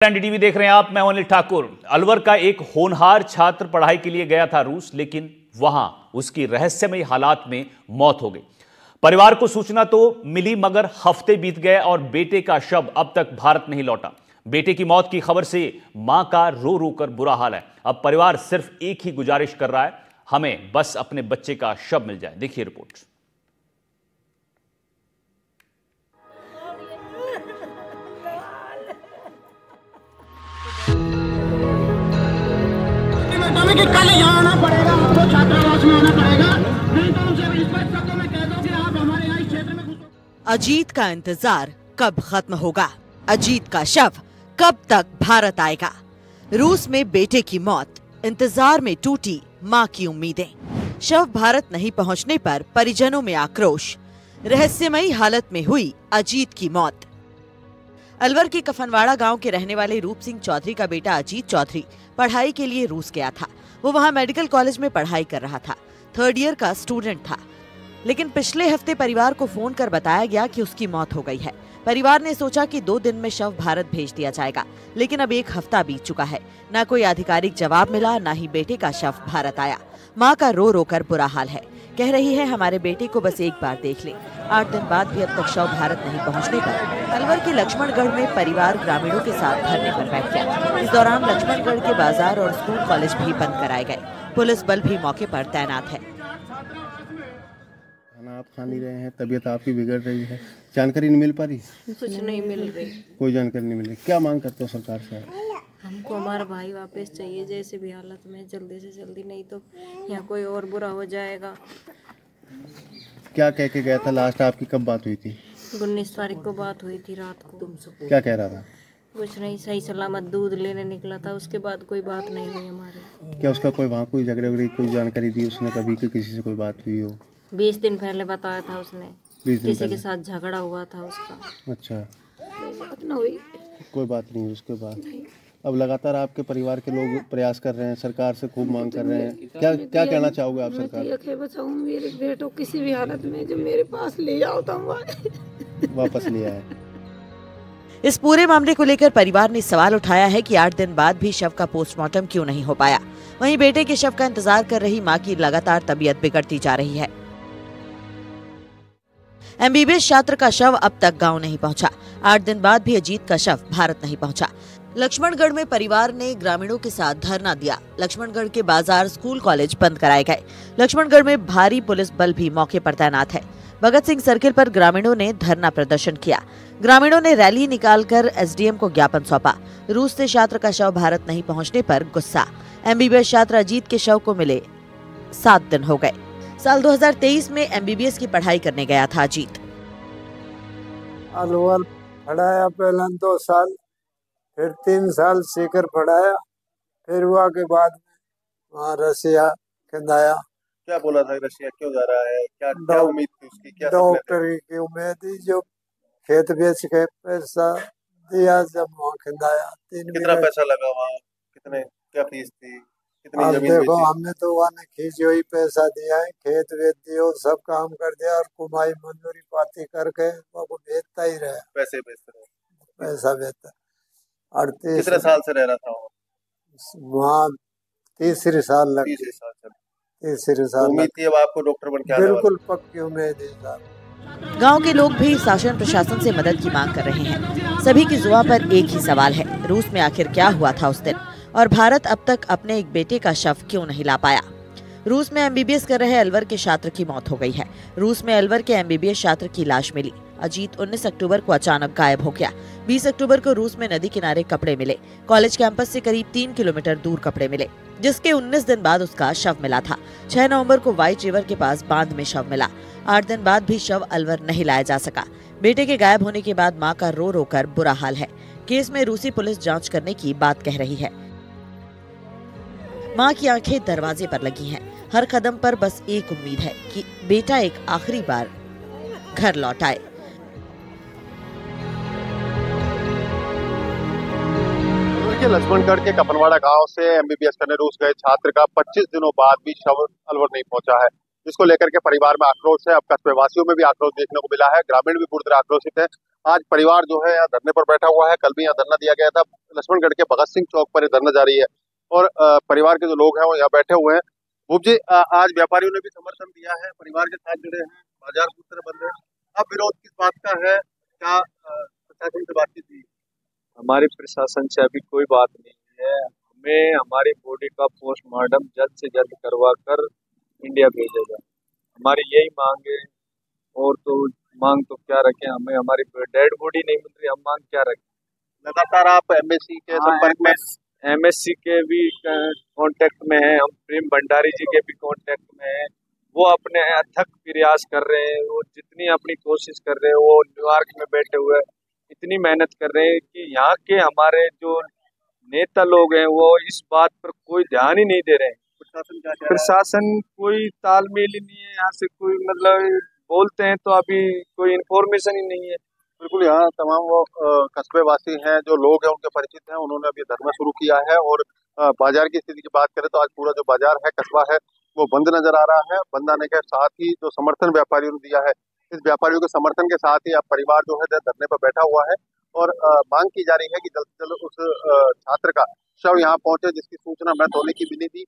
NDTV देख रहे हैं आप। मैं अनिल ठाकुर। अलवर का एक होनहार छात्र पढ़ाई के लिए गया था रूस, लेकिन वहां उसकी रहस्यमयी हालात में मौत हो गई। परिवार को सूचना तो मिली, मगर हफ्ते बीत गए और बेटे का शव अब तक भारत नहीं लौटा। बेटे की मौत की खबर से मां का रो रो कर बुरा हाल है। अब परिवार सिर्फ एक ही गुजारिश कर रहा है, हमें बस अपने बच्चे का शव मिल जाए। देखिए रिपोर्ट। कि कल यहाँ आना पड़ेगा, आपको छात्रावास में आना पड़ेगा, नहीं तो उनसे स्पष्ट शब्दों में कह दो कि आप हमारे यहाँ इस क्षेत्र में घुसो। अजीत का इंतजार कब खत्म होगा? अजीत का शव कब तक भारत आएगा? रूस में बेटे की मौत, इंतजार में टूटी मां की उम्मीदें। शव भारत नहीं पहुंचने पर परिजनों में आक्रोश। रहस्यमयी हालत में हुई अजीत की मौत। अलवर के कफनवाड़ा गांव के रहने वाले रूप सिंह चौधरी का बेटा अजीत चौधरी पढ़ाई के लिए रूस गया था। वो वहां मेडिकल कॉलेज में पढ़ाई कर रहा था, 3rd ईयर का स्टूडेंट था। लेकिन पिछले हफ्ते परिवार को फोन कर बताया गया कि उसकी मौत हो गई है। परिवार ने सोचा कि 2 दिन में शव भारत भेज दिया जाएगा, लेकिन अब 1 हफ्ता बीत चुका है। न कोई आधिकारिक जवाब मिला, न ही बेटे का शव भारत आया। माँ का रो रो कर बुरा हाल है। कह रही है, हमारे बेटे को बस एक बार देख ले। 8 दिन बाद भी अब तक शव भारत नहीं पहुंचने पर अलवर के लक्ष्मणगढ़ में परिवार ग्रामीणों के साथ धरने पर बैठ गया। इस दौरान लक्ष्मणगढ़ के बाजार और स्कूल कॉलेज भी बंद कराए गए। पुलिस बल भी मौके पर तैनात है। खाना आप खा नहीं रहे हैं, तबीयत आपकी बिगड़ रही है, जानकारी नहीं मिल पा रही? कुछ नहीं मिल रही, कोई जानकारी नहीं मिल रही। क्या मांग करते हो सरकार से? हमको हमारा भाई वापस चाहिए, जैसे भी हालत में, जल्दी से जल्दी, नहीं तो यहाँ कोई और बुरा हो जाएगा। क्या कह के गया था लास्ट? आपकी कब बात हुई थी? 19 तारीख को बात हुई थी रात को। क्या कह रहा था? कुछ नहीं, सही सलामत दूध लेने निकला था, उसके बाद कोई बात नहीं हुई हमारे। क्या उसका कोई वहाँ कोई झगड़े वगड़े कोई जानकारी दी उसने कभी कि किसी से कोई बात हुई हो? 20 दिन पहले बताया था उसने, 20 दिन किसी पहले? के साथ झगड़ा हुआ था उसका। अच्छा, बात न हुई, कोई बात नहीं हुई उसके बाद। अब लगातार आपके परिवार के लोग प्रयास कर रहे हैं, सरकार से खूब मांग कर रहे हैं। क्या क्या कहना चाहोगे आप सरकार? बचाओ मेरे बेटो, किसी भी हालत में जो मेरे पास ले आओ तो वापस ले आए। इस पूरे मामले को लेकर परिवार ने सवाल उठाया है कि 8 दिन बाद भी शव का पोस्टमार्टम क्यों नहीं हो पाया। वहीं बेटे के शव का इंतजार कर रही मां की लगातार तबीयत बिगड़ती जा रही है। एमबीबीएस छात्र का शव अब तक गांव नहीं पहुंचा। 8 दिन बाद भी अजीत का शव भारत नहीं पहुंचा। लक्ष्मणगढ़ में परिवार ने ग्रामीणों के साथ धरना दिया। लक्ष्मणगढ़ के बाजार, स्कूल, कॉलेज बंद कराए गए। लक्ष्मणगढ़ में भारी पुलिस बल भी मौके पर तैनात है। भगत सिंह सर्किल पर ग्रामीणों ने धरना प्रदर्शन किया। ग्रामीणों ने रैली निकालकर एसडीएम को ज्ञापन सौंपा। रूस से छात्र का शव भारत नहीं पहुंचने पर गुस्सा। एमबीबीएस छात्र अजीत के शव को मिले 7 दिन हो गए। साल 2023 में एमबीबीएस की पढ़ाई करने गया था अजीत। अलवर पढ़ाया पहले 2 साल, फिर 3 साल सीकर पढ़ाया, फिर हुआ के बाद वहाँ रसिया खिंदाया। क्या बोला था? रशिया क्यों जा रहा है? क्या उम्मीद थी उसकी? क्या डॉक्टरी की उम्मीद थी, जो खेत बेच के पैसा दिया जब वहाँ खिंदाया। कितना पैसा लगा वहाँ? कितने, क्या फीस थी? कितनी अब जमीन देखो, बेची? हमने तो वहाँ ने खींची हुई पैसा दिया है, खेत बेच दिया, सब काम कर दिया और कुमाई मंजूरी पाती करके वो बेचता ही रहा। पैसे बेचते रहे? पैसा बेचता। 38 कितने साल से रह रहा था वहाँ? 30 साल लग 30 साल से। 30 साल। उम्मीद थी अब आपको डॉक्टर बन के? बिल्कुल पक्की उम्मीद है साहब। गांव के लोग भी शासन प्रशासन से मदद की मांग कर रहे हैं। सभी की जुबान पर एक ही सवाल है, रूस में आखिर क्या हुआ था उस दिन, और भारत अब तक अपने एक बेटे का शव क्यों नहीं ला पाया। रूस में एमबीबीएस कर रहे अलवर के छात्र की मौत हो गई है। रूस में अलवर के एमबीबीएस छात्र की लाश मिली। अजीत 19 अक्टूबर को अचानक गायब हो गया। 20 अक्टूबर को रूस में नदी किनारे कपड़े मिले। कॉलेज कैंपस से करीब 3 किलोमीटर दूर कपड़े मिले, जिसके 19 दिन बाद उसका शव मिला था। 6 नवंबर को व्हाइट रिवर के पास बांध में शव मिला। 8 दिन बाद भी शव अलवर नहीं लाया जा सका। बेटे के गायब होने के बाद मां का रो रो कर बुरा हाल है। केस में रूसी पुलिस जांच करने की बात कह रही है। मां की आंखें दरवाजे पर लगी हैं। हर कदम पर बस एक उम्मीद है कि बेटा एक आखिरी बार घर लौट आए। लक्ष्मणगढ़ के कफनवाड़ा गांव से एमबीबीएस करने रूस गए छात्र का 25 दिनों बाद भी शव अलवर नहीं पहुंचा है। जिसको लेकर के परिवार में आक्रोश है। अब कस्बेवासियों में भी आक्रोश देखने को मिला है, ग्रामीण भी पूरी तरह आक्रोशित है। आज परिवार जो है यहाँ धरने पर बैठा हुआ है। कल भी यहाँ धरना दिया गया था। लक्ष्मणगढ़ के भगत सिंह चौक पर धरना जारी है और परिवार के जो लोग हैं वो यहाँ बैठे हुए हैं। भूप जी, आज व्यापारियों ने भी समर्थन दिया है, परिवार के साथ जुड़े हैं, बाजार पूरी तरह बंद है। अब विरोध किस बात का है? क्या प्रशासन से बातचीत हुई? हमारी प्रशासन से अभी कोई बात नहीं है। हमें हमारी बॉडी का पोस्टमार्टम जल्द से जल्द करवा कर इंडिया भेजा जाए, हमारी यही मांग है। और तो मांग तो क्या रखें, हमें हमारी डेड बॉडी नहीं मिल रही, हम मांग क्या रखें? लगातार आप एमएससी के संपर्क में? एमएससी के भी कांटेक्ट में है, हम प्रेम भंडारी जी के भी कांटेक्ट में है। वो अपने अथक प्रयास कर रहे हैं, वो जितनी अपनी कोशिश कर रहे हैं, वो न्यूयॉर्क में बैठे हुए इतनी मेहनत कर रहे हैं कि यहाँ के हमारे जो नेता लोग हैं वो इस बात पर कोई ध्यान ही नहीं दे रहे हैं। प्रशासन कोई तालमेल ही नहीं है, यहाँ से कोई मतलब बोलते हैं तो अभी कोई इन्फॉर्मेशन ही नहीं है। बिल्कुल, यहाँ तमाम वो कस्बेवासी हैं, जो लोग हैं उनके परिचित हैं, उन्होंने अभी धरना शुरू किया है। और बाजार की स्थिति की बात करें तो आज पूरा जो बाजार है, कस्बा है, वो बंद नजर आ रहा है। बंद आने के साथ ही जो समर्थन व्यापारियों ने दिया है, इस व्यापारियों के समर्थन के साथ ही अब परिवार जो है धरने पर बैठा हुआ है और मांग की जा रही है कि जल्द से जल्द उस छात्र का शव यहाँ पहुंचे, जिसकी सूचना मृत होने की मिली थी।